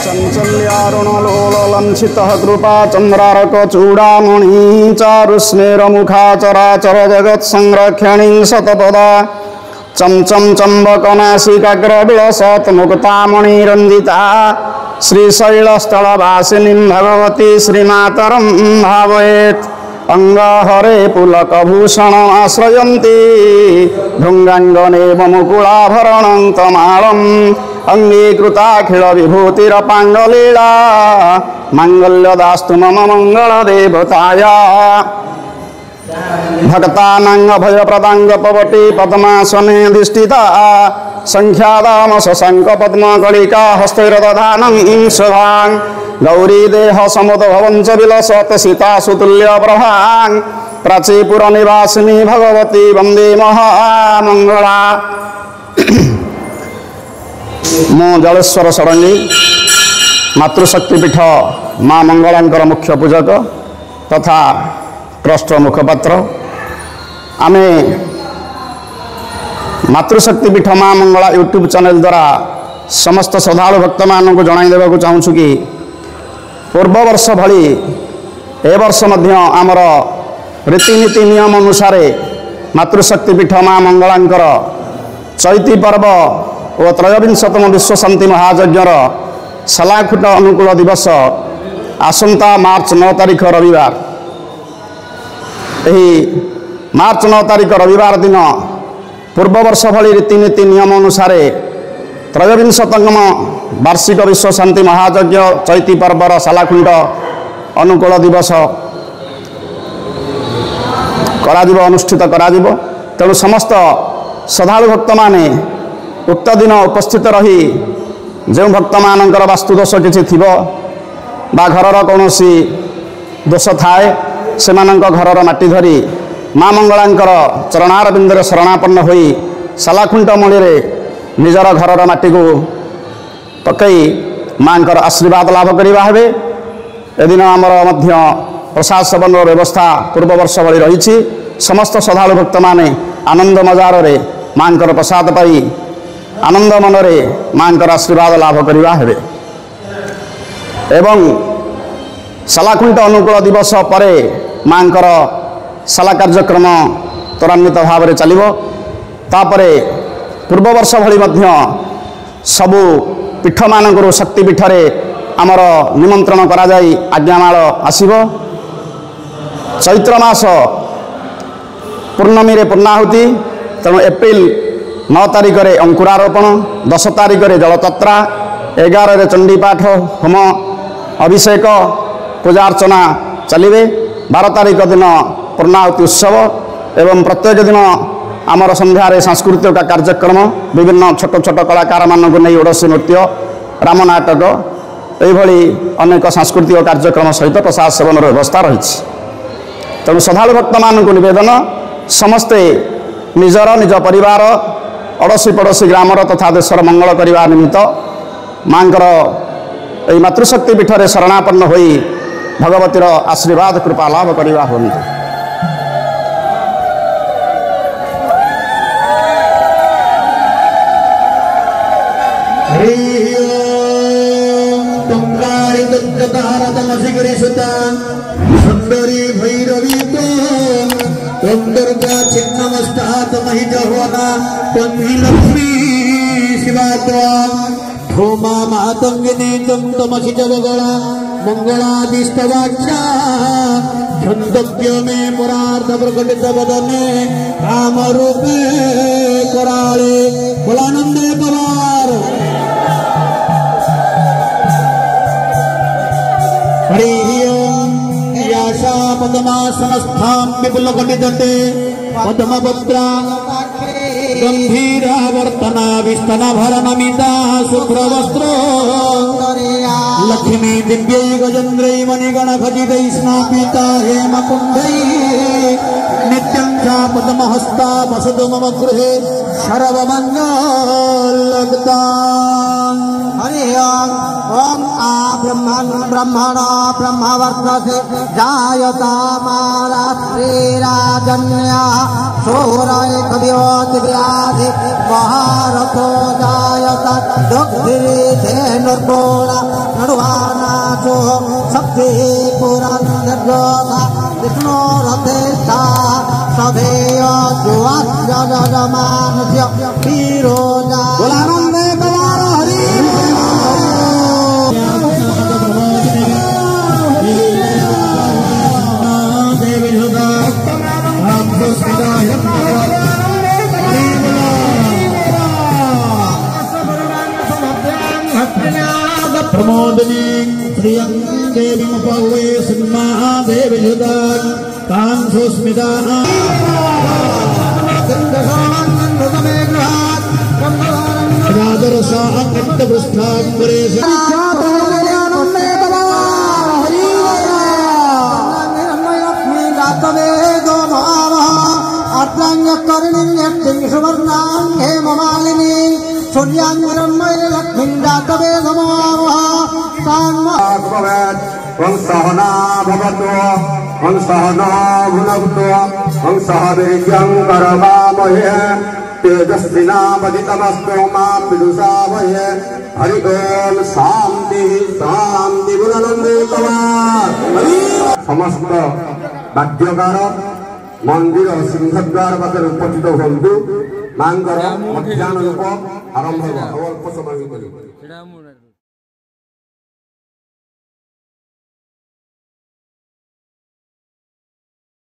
चंचल्यारुणलोलंसितः कृपा चंद्रारक चूड़ामणि चारुस्मेरमुखा चराचर जगत् संरक्षणी शतपदा चमचम चंबकनासिकाग्रविलसत् मुक्तामणिरंजिता श्रीशैलस्थलवासिनीं भगवती श्रीमातरं भावयेत् अंगहरे पुलकभूषण आश्रयन्ती भृंगांगनेव मुकुलाभरणं तमालम् अंगीकृताखिल विभूतिरपांगलीला मांगल्यदास्तु मम मंगलदेवताया भक्तानां अभयप्रदाङ्गपवटी पद्मासने अधिष्ठिता संख्यादाम शशांक पद्मकलिका हस्तैर्दधानं शुभां गौरीदेह समुद्भवञ्च विलसत् सीतासुतुल्य प्रभां प्राचीपुरनिवासिनी भगवती वन्दे महामंगला। मो जलेश्वर षडंगी मातृशक्तिपीठ माँ मंगलांकर मुख्य पूजक तथा ट्रस्ट मुखपात्र। आमे मातृशक्तिपीठ माँ मंगला यूट्यूब चैनल द्वारा समस्त श्रद्धालु भक्त मानक जणाई देवाक चाहूँ कि पूर्व वर्ष भली ए वर्ष मध्य आमर रीतिनीति नियम अनुसार मातृशक्तिपीठ माँ मंगलांकर चैती पर्व और त्रयोविंशतम विश्व शांति महायज्ञर सलाखुट अनुकूल दिवस आसंता मार्च 9 तारिख रविवार। यही मार्च 9 तारिख रविवार दिन पूर्व वर्ष भली रीतिनीति नियम अनुसार त्रयोविंशतम वार्षिक विश्व शांति महायज्ञ चैती पर्वर सलाखुंड अनुकूल दिवस अनुष्ठित करा तेणु समस्त श्रद्धालु भक्त माने उक्त दिन उपस्थित रही जो भक्त मानकर वास्तुदोष किसी थी बा घरर कौन दोष थाए से घरर माटी धरी माँ मंगलांकर चरणार बिंदुरे शरणापन्न होई सालाखुंट मणि निजर घरर माटी को पकई माँ आशीर्वाद लाभ करवा हेबे। एदिन आमर मध्य प्रसाद सेवन व्यवस्था पूर्व वर्ष भली रही। समस्त श्रद्धालु भक्त माने आनंद मजार रे माँ प्रसाद पाई आनंद मनरे माँ आशीर्वाद लाभ करवा हेबे। एवं सालाखुंट अनुकूल दिवस पर माँ साला कार्यक्रम त्वरान्वित भाव में चलिबो। तापरे पूर्व वर्ष भली मध्य सबु पीठ मानकरू शक्तिपीठ रे आमर निमंत्रण करा जाई आज्ञामाल आसीबो। चैत्र मास पूर्णमी रे पूर्णाहुति तेणु एप्रिल 9 तारिख रे अंकुरारोपण 10 तारिख रे जलतत्रा 11 रे चंडीपाठ होम अभिषेक पूजा अर्चना चलिए। 12 तारिख दिन पूर्णाहुति उत्सव एवं प्रत्येक दिन आमर संध्यारे सांस्कृतिक कार्यक्रम विभिन्न छोट छोट कलाकार मानक नहीं ओडसी नृत्य राम नाटक यही अनेक सांस्कृतिक कार्यक्रम सहित प्रसाद सेवन व्यवस्था रही। तेणु श्रद्धालु भक्त मानक निवेदन समस्ते निजर निज परिवार अड़ोसी पड़ोसी ग्रामर तथा देशर मंगल करने निमित्त माँ मातृशक्ति पीठ में शरणापन्न होई भगवतीर आशीर्वाद कृपा लाभ करवा हूँ। सुंदरी भैरवी दुर्गा छिन्नमस्तात् महिजहोना लक्ष्मी शिवा भूमा मातंगिनी तमसि जगगणा मंगलादिष्टवाच्या छंदव्य मे मुरार्थ प्रकटित वदने राम रूपे कराळे बोलानंदे पवार हरि याशा पद्मासनस्थां विपुलकटितटे पद्मभद्रा गंभीरावर्तना विस्तनभरनमिता शुभ्रवस्त्रो लक्ष्मी दिव्यै गजेन्द्रै मणिगणखचितै स्नापिता हेमकुण्डै नित्यं च पद्महस्ता वसतु मम गृहे सर्वमङ्गलगता। हरि ओम आ ब्रह्मणो ब्रह्मवर्चसे जायता मारा श्रीराजन्या सूरय कवियोति व्याधि महारथी महारथो जायता दुग्धिरे धेनुर्गोणा नडुवानाचो शक्ति पुरन्दर्योगा विष्णु रथेष्ठा सभेय जुवाज्यजमानस्य वीरोजा बोलानन्दे कवार हरि प्रमोदनी प्रियं देवी मुपवे सिंहा देवी युदान तां सुस्मिता राजरसा अंतपृष्ठांबरेश सुवर्णांगे ममालिनी सूर्यांगिरन्मय लक्ष्मी जातवे वं सहना भवतु वं सहना भुनक्तु वं सह वीर्यं करवावहै तेजस्विनावधितमस्तु मां विदुषावहै हरि ओम शांति शांति बुलंदे समस्त वाद्यकार मंदिर सिंहद्वार पाखे उपस्थित हुंतु मांगर मध्याह्न रूप आरंभ अल्प समय